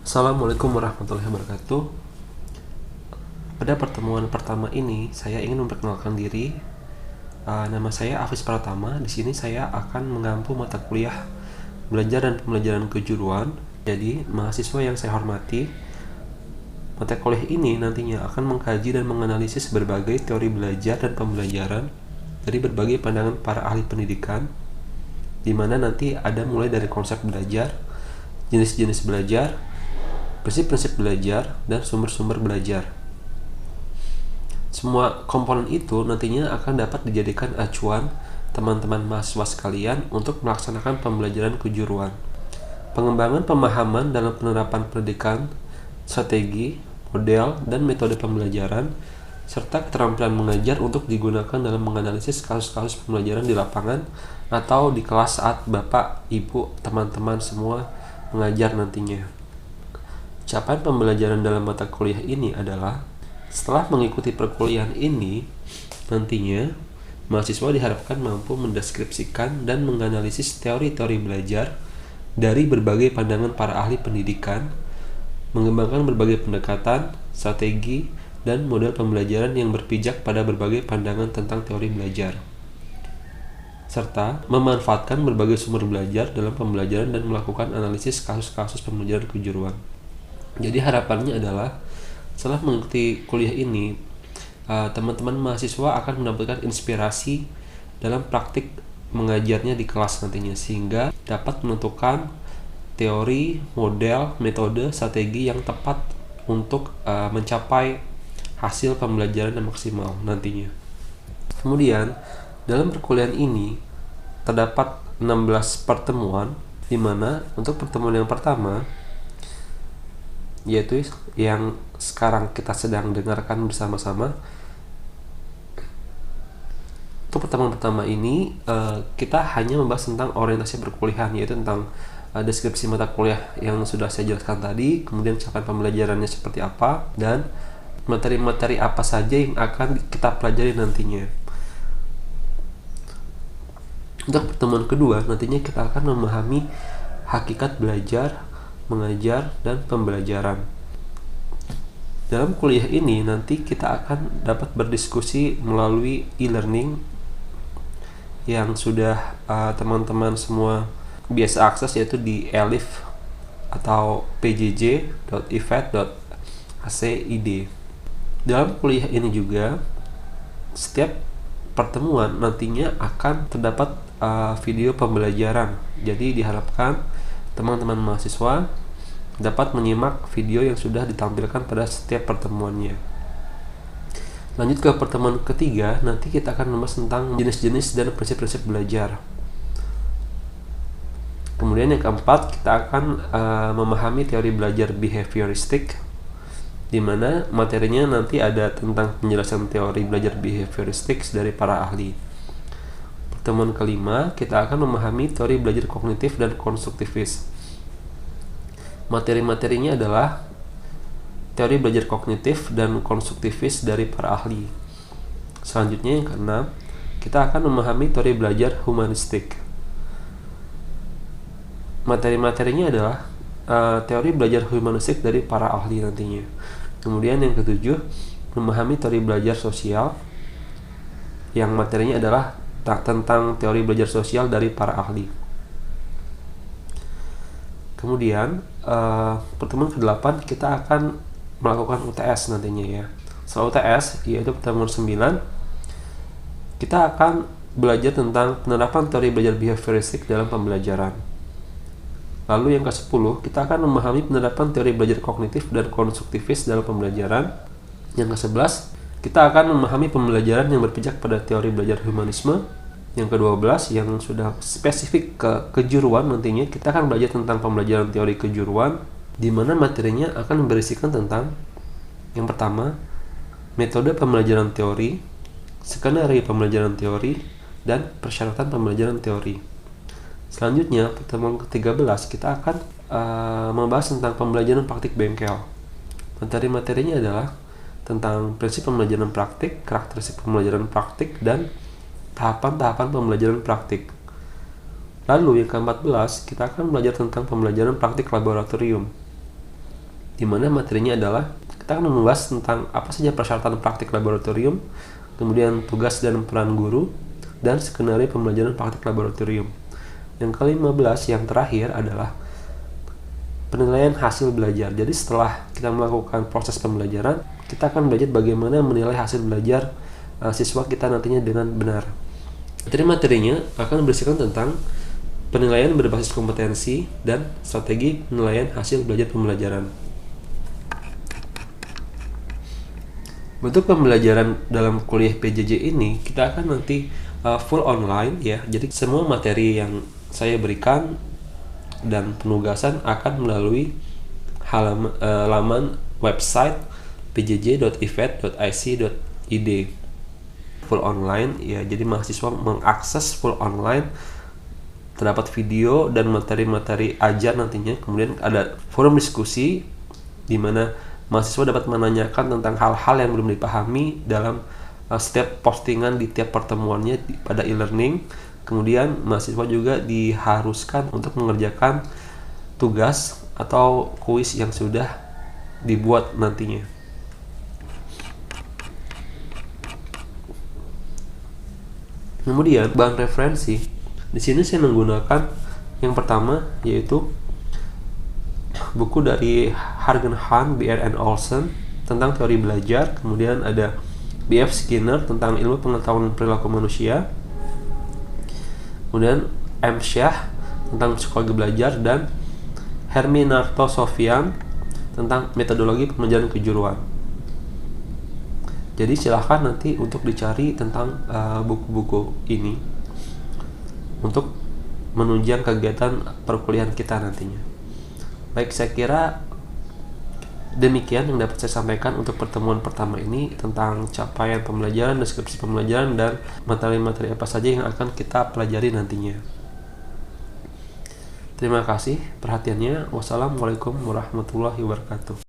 Assalamualaikum warahmatullahi wabarakatuh. Pada pertemuan pertama ini, saya ingin memperkenalkan diri. Nama saya Afis Pratama. Di sini saya akan mengampu mata kuliah belajar dan pembelajaran kejuruan. Jadi, mahasiswa yang saya hormati, mata kuliah ini nantinya akan mengkaji dan menganalisis berbagai teori belajar dan pembelajaran dari berbagai pandangan para ahli pendidikan, di mana nanti ada mulai dari konsep belajar, jenis-jenis belajar, prinsip-prinsip belajar, dan sumber-sumber belajar. Semua komponen itu nantinya akan dapat dijadikan acuan teman-teman mahasiswa sekalian untuk melaksanakan pembelajaran kejuruan. Pengembangan pemahaman dalam penerapan pendidikan, strategi, model, dan metode pembelajaran, serta keterampilan mengajar untuk digunakan dalam menganalisis kasus-kasus pembelajaran di lapangan atau di kelas saat Bapak, Ibu, teman-teman semua mengajar nantinya. Capaian pembelajaran dalam mata kuliah ini adalah setelah mengikuti perkuliahan ini, nantinya mahasiswa diharapkan mampu mendeskripsikan dan menganalisis teori-teori belajar dari berbagai pandangan para ahli pendidikan, mengembangkan berbagai pendekatan, strategi, dan model pembelajaran yang berpijak pada berbagai pandangan tentang teori belajar, serta memanfaatkan berbagai sumber belajar dalam pembelajaran dan melakukan analisis kasus-kasus pembelajaran kejuruan. Jadi harapannya adalah setelah mengikuti kuliah ini, teman-teman mahasiswa akan mendapatkan inspirasi dalam praktik mengajarnya di kelas nantinya, sehingga dapat menentukan teori, model, metode, strategi yang tepat untuk mencapai hasil pembelajaran yang maksimal nantinya. Kemudian, dalam perkuliahan ini terdapat 16 pertemuan, di mana untuk pertemuan yang pertama, yaitu yang sekarang kita sedang dengarkan bersama-sama. Untuk pertemuan pertama ini kita hanya membahas tentang orientasi perkuliahan, yaitu tentang deskripsi mata kuliah yang sudah saya jelaskan tadi, kemudian capaian pembelajarannya seperti apa, dan materi-materi apa saja yang akan kita pelajari nantinya. Untuk pertemuan kedua, nantinya kita akan memahami hakikat belajar, mengajar, dan pembelajaran. Dalam kuliah ini nanti kita akan dapat berdiskusi melalui e-learning yang sudah teman-teman semua biasa akses, yaitu di elif atau pjj.ifed.ac.id. Dalam kuliah ini juga setiap pertemuan nantinya akan terdapat video pembelajaran. Jadi diharapkan teman-teman mahasiswa dapat menyimak video yang sudah ditampilkan pada setiap pertemuannya. Lanjut ke pertemuan ketiga, nanti kita akan membahas tentang jenis-jenis dan prinsip-prinsip belajar. Kemudian yang keempat, kita akan memahami teori belajar behavioristik, di mana materinya nanti ada tentang penjelasan teori belajar behavioristik dari para ahli. Pertemuan kelima, kita akan memahami teori belajar kognitif dan konstruktivis. Materi-materinya adalah teori belajar kognitif dan konstruktivis dari para ahli. Selanjutnya yang keenam, kita akan memahami teori belajar humanistik. Materi-materinya adalah teori belajar humanistik dari para ahli nantinya. Kemudian yang ketujuh, memahami teori belajar sosial, yang materinya adalah tentang teori belajar sosial dari para ahli. Kemudian pertemuan ke-8 kita akan melakukan UTS nantinya ya. Setelah UTS, yaitu pertemuan 9, kita akan belajar tentang penerapan teori belajar behavioristik dalam pembelajaran. Lalu yang ke-10, kita akan memahami penerapan teori belajar kognitif dan konstruktivis dalam pembelajaran. Yang ke-11, kita akan memahami pembelajaran yang berpijak pada teori belajar humanisme. Yang ke-12, yang sudah spesifik ke kejuruan nantinya, kita akan belajar tentang pembelajaran teori kejuruan, di mana materinya akan berisikan tentang yang pertama, metode pembelajaran teori, skenario pembelajaran teori, dan persyaratan pembelajaran teori. Selanjutnya, pertemuan ke-13, kita akan membahas tentang pembelajaran praktik bengkel. Materi-materinya adalah tentang prinsip pembelajaran praktik, karakteristik pembelajaran praktik, dan tahapan-tahapan pembelajaran praktik. Lalu yang ke-14, kita akan belajar tentang pembelajaran praktik laboratorium. di mana materinya adalah kita akan membahas tentang apa saja persyaratan praktik laboratorium, kemudian tugas dan peran guru, dan skenario pembelajaran praktik laboratorium. Yang ke-15 yang terakhir adalah penilaian hasil belajar. Jadi setelah kita melakukan proses pembelajaran, kita akan belajar bagaimana menilai hasil belajar siswa kita nantinya dengan benar. Materinya akan berisikan tentang penilaian berbasis kompetensi dan strategi penilaian hasil belajar pembelajaran. Bentuk pembelajaran dalam kuliah PJJ ini kita akan nanti full online ya. Jadi semua materi yang saya berikan dan penugasan akan melalui laman website pjj.ifed.ic.id. Full online ya. Jadi mahasiswa mengakses full online, terdapat video dan materi-materi ajar nantinya. Kemudian ada forum diskusi di mana mahasiswa dapat menanyakan tentang hal-hal yang belum dipahami dalam setiap postingan di tiap pertemuannya pada e-learning. Kemudian mahasiswa juga diharuskan untuk mengerjakan tugas atau kuis yang sudah dibuat nantinya. Kemudian bahan referensi di sini saya menggunakan yang pertama yaitu buku dari Hargenhan, B.R. and Olsen tentang teori belajar. Kemudian ada B.F. Skinner tentang ilmu pengetahuan perilaku manusia. Kemudian M. Shah tentang psikologi belajar, dan Herminarto Sofian tentang metodologi pembelajaran kejuruan. Jadi silahkan nanti untuk dicari tentang buku-buku ini untuk menunjang kegiatan perkuliahan kita nantinya. Baik, saya kira demikian yang dapat saya sampaikan untuk pertemuan pertama ini tentang capaian pembelajaran, deskripsi pembelajaran, dan materi-materi apa saja yang akan kita pelajari nantinya. Terima kasih perhatiannya. Wassalamualaikum warahmatullahi wabarakatuh.